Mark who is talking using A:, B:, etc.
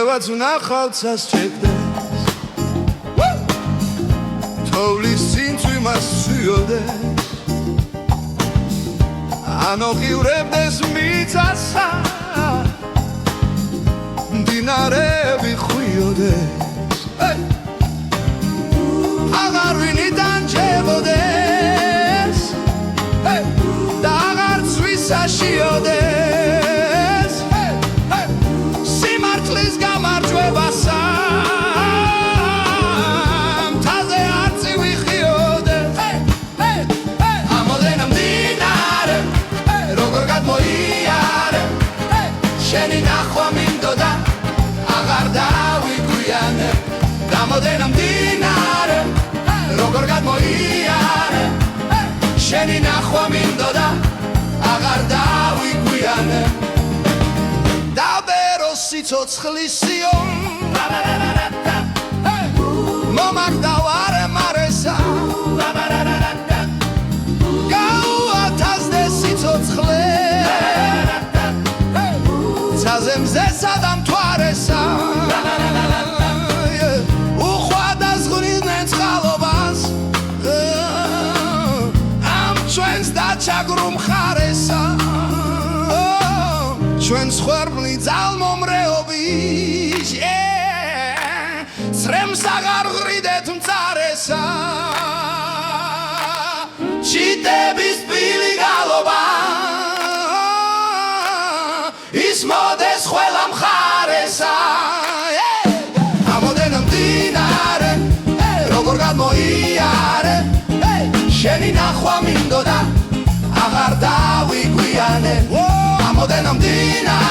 A: შევაც ვნახავცას ჩეკდეს თოვლის წინწვი მას სიოდეს ანოღივრებდეს მიწასა მდინარეები ხვიოდეს აღარ ვინიდან ჯებოდეს და აღარ ცვისა შიოდეს სიმართლის გამარჯვებასა მთაზე არწი ვიხიოდეს ამოდენა მდინარე როგორ გადმოიარე შენი ნახვა მინდოდა აღარ დავიგვიანე გამოდენა მდინარე როგორ გადმოიარე შენი ნახვა მინდოდა აღარ დავიგვიანე დავერო სიცოცხლისიო მომაგდავარე მარესა გაუათასდე სიცოცხლე ცაზე მზესა და მთვარესა უხვადა ზღვრიდნენ წყალობას ამ ჩვენს დაჩაგრუ მხარესა ჩვენს ხვერპლი ძალმომრეობის ცრემს აღარ ღრიდეთ მწარესა ჩიტების პირი გალობა ის მოდეს ყველა მხარესა ამოდენა მდინარე როგორ გადმოიარე შენი ნახვა მინდოდა აღარ დავიგვიანე ამოდენა მდინარე